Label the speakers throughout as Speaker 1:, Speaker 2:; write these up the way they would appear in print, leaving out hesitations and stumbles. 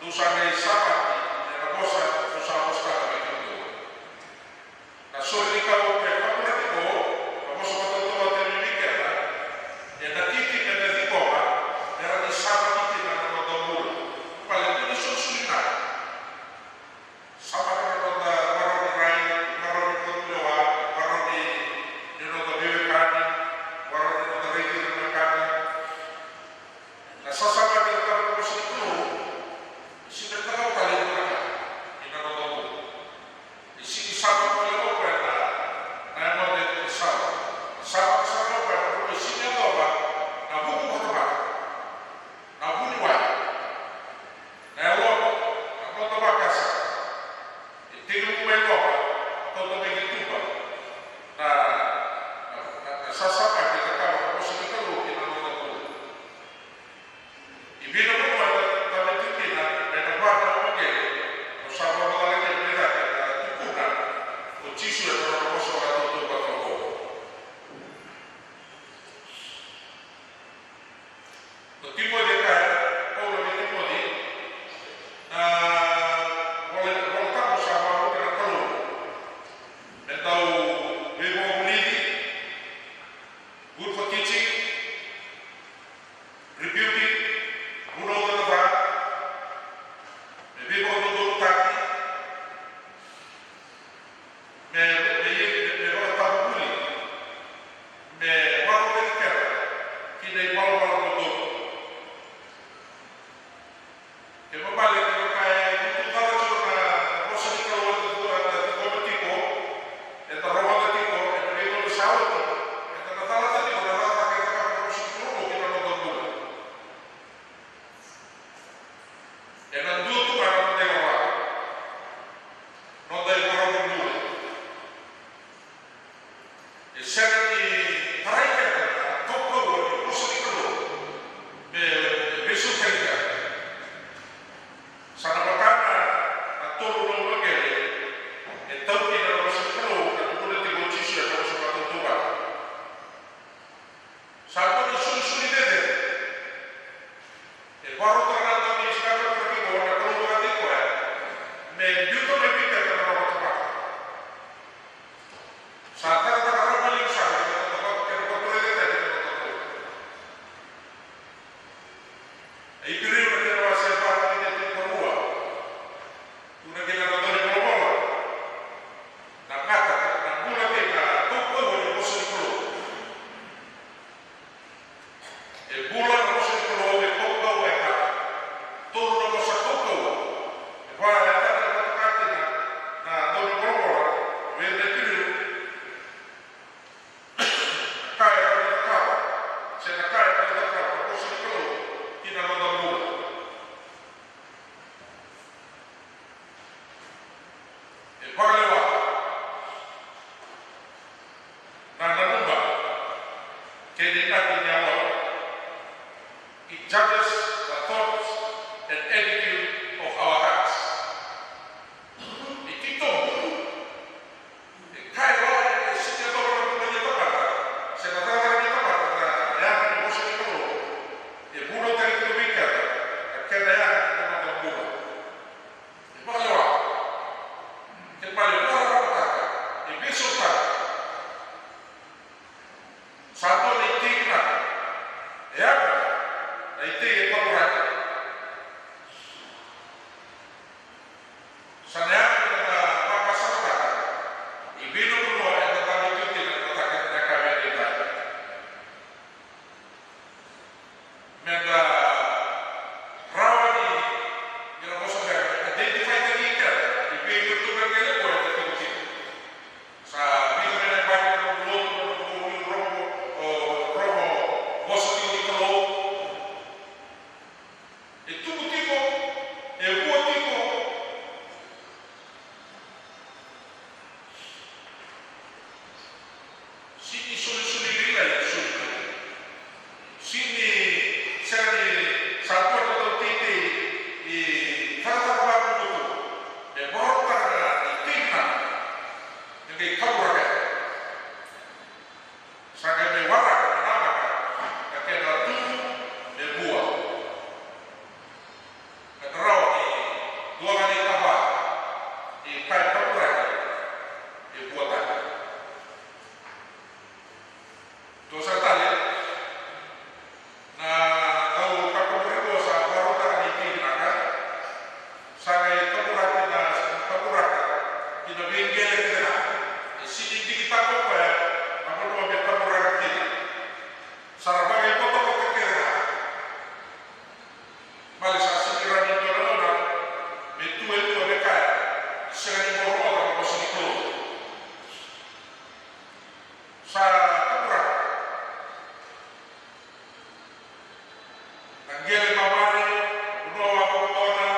Speaker 1: Usare i sabati nella vostra usare lo Stato vecchio. ciso e non posso fare tutto quattro volte. Non ti puoi dedicare, o non ti puoi dire, voltando sama anche la calore. Então, eu vou unir, good for teaching, rebuking, good over the back, maybe go to the taki, me vou estar bullying, me vou verificar que nem qual para o todo. Que não vale que não caia, não fala de uma moça de calor de como tipo, é da roda de tipo, é do meio do salto, é da sala de tipo, da sala que está com o cinturão que não dá dura. É na dura mas não tem roda, não tem roda dura. E sempre que trai que é topo o moça de calor, me sustentar. Sana bakana atoro no magere e tauki na rosa kalo ka tukuna te gochisu ya rosa ka tutuba sato ni suri dede e baro tarana ni skaka ka ki ko na kalo ga te ko me biuto me pika ka na rosa sa ta ta ka rosa ni sa ka na ka ko to de te e piri na te rosa se pa ni te ko rua una che la donna con bola la cata la pura che la tocco voglio posso di colore e bulla non posso di colore tocca o è cata tutto una cosa tocca o e poi la cata la cata na donna con bola vede più cae la cava se la cae la cava posso di colore chi non la bulla. E poi va nella rumba che è nata in allora. It judges the thoughts and attitude of our hearts. E Tito e cae ora e si ti adora come gli toccata. Se la data gli toccata e anche non posso di colore. E buono te che lo vicata perché ne ha che non ha buono. E poi va che pare buona roba e ben soltanto salto dei tigna e apre dai tigri e paurati sa neanche la vacca saltata il vino con noi è andato tutti nella camera di Italia mentre brava di non posso dire identify the leader il vino youtuber che le vuole che così sa bisogna ne fare un robo posto di colore e tu tipo e vuoi tipo si sono lì si serve salpore da tutti e far parlare tutto e portare il tigna che paura sarebbe guarda perché da tu è buono però due anni fa e fai paura è buona tu sai na tau kaporedo sa barota di tigna sai paura che non viene e si dica poco è ma quello che paura che sarà il voto che chiederà ma le sa sicuramente allora e tu e tu le cae se ne vorrò da cosa di colore sarà paura Angele mamare nuova donna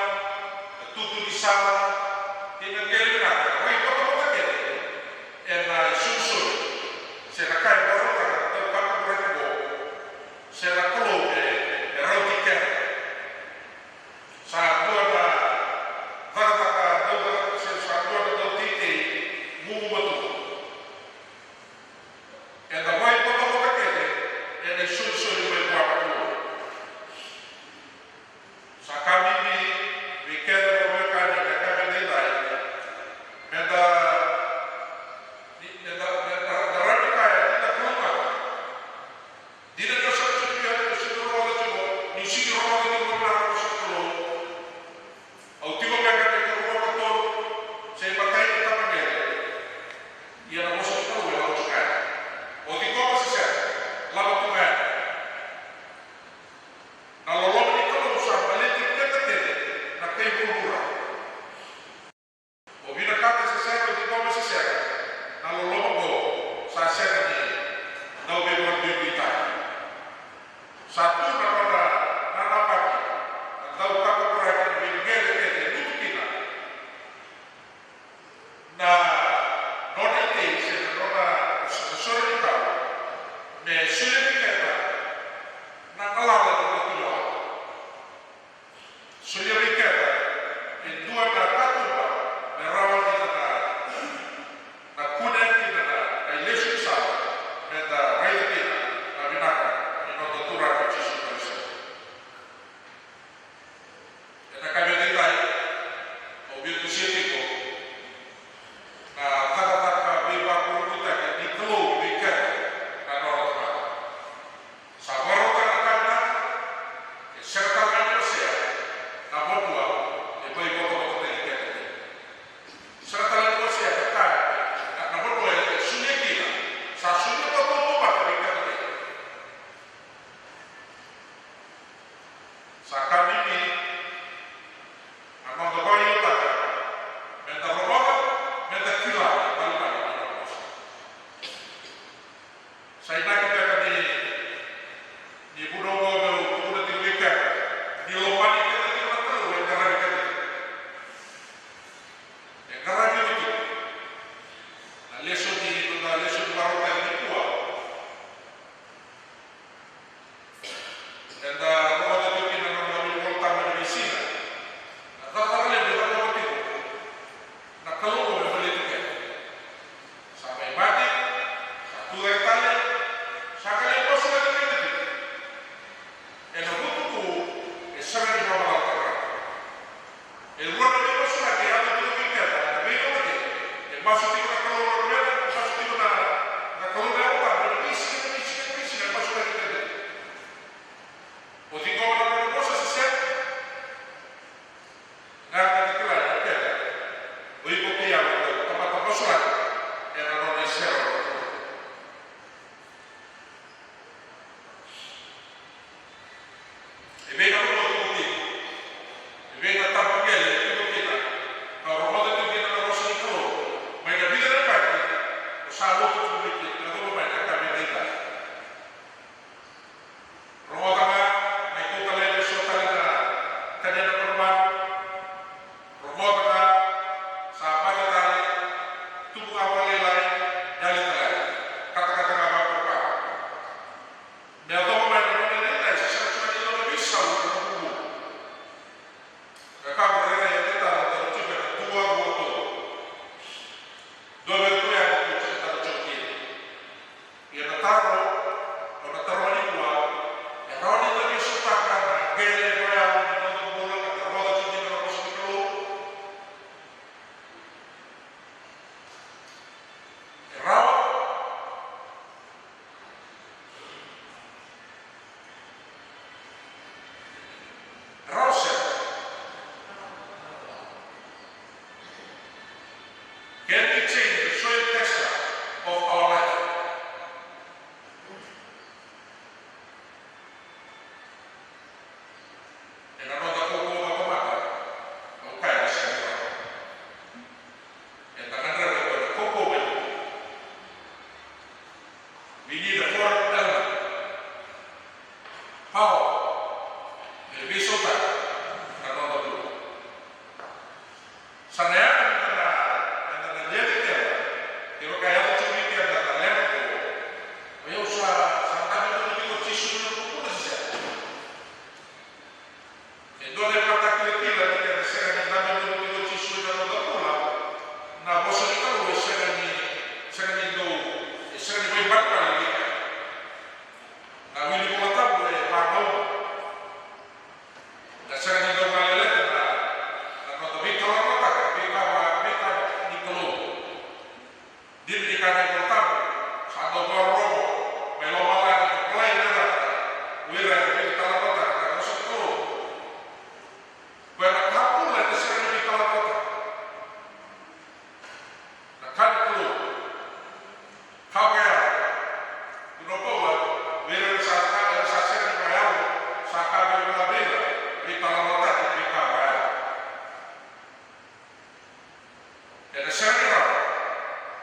Speaker 1: tutto di sala e Angele nata poi cosa che è la suso se la cae barota del campo se la colore e rotica sa due la guarda se sa due da tutti muovono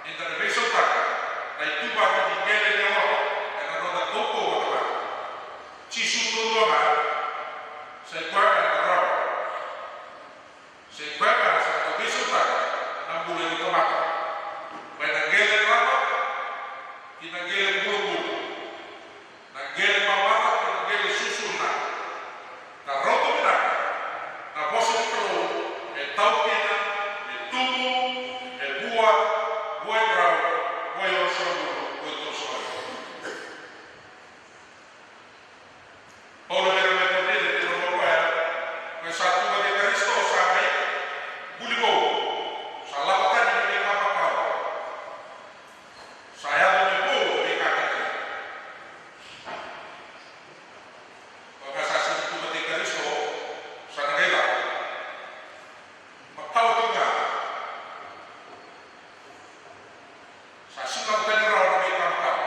Speaker 1: entra nel risultato, dai tuba che ti viene di lavoro, e la roda dopo la ci sono domani, se guarda la roba, se guarda il risultato, non vuole ritomare, ma è una ghiera roba, in una ghiera bulu, una ghiera mamata, una ghiera sussurrata, la roba minata, la posta di calore, e taupina, e tubo, e bua, vuoi bravo, vuoi orso. Paolo era mai capito che non lo era, ma sa tu che per questo sai, buligo, sa la battaglia di Capacao, sa ya di buo di Capacao. Maka sa si tu che per questo sa na gela, ma Paolo tinga, sa si la battaglia di Capacao,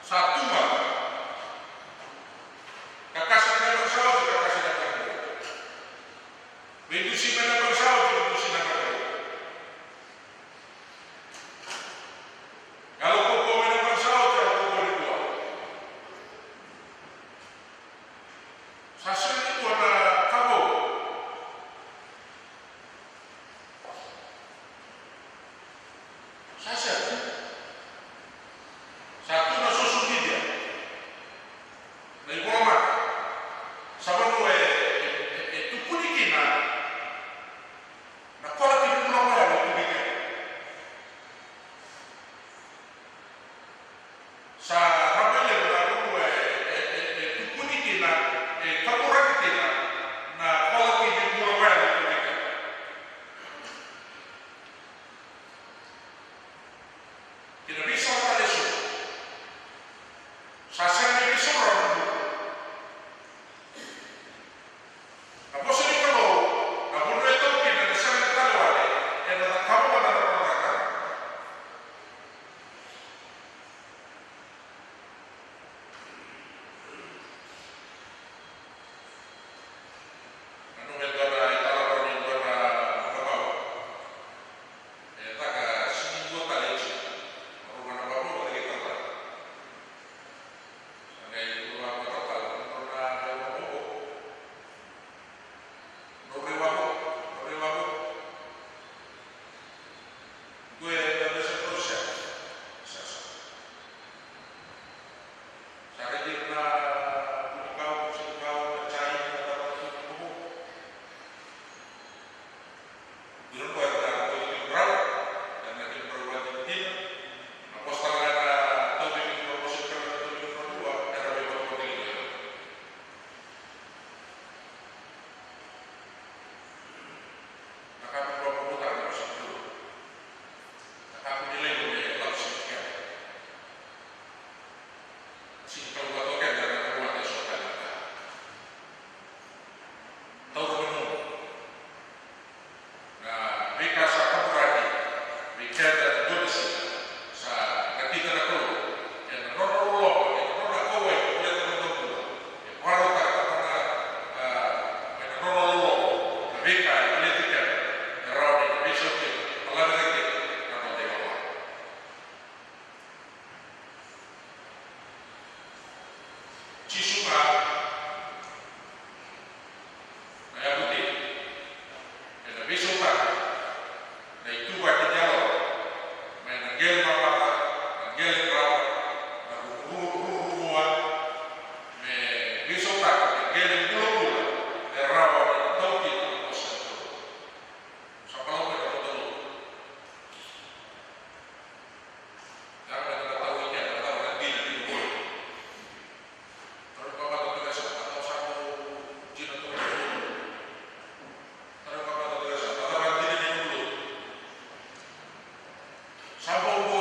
Speaker 1: sa tu Vendusi per la cosa oggi, vendusi per la cosa. Kalau kau mana cosa oggi, kalau kau di luar. Sasar itu ada kamu. Sasar. Satu na social media. Na informat. Sabar tu itu punikin na. Sa rabele na due tu puniti na favorati na quality di murawel na kina bisa kale so sa sene bisa ro na posso di calo na bonne tocchi na de sene kale wale e na kamu na na Sabon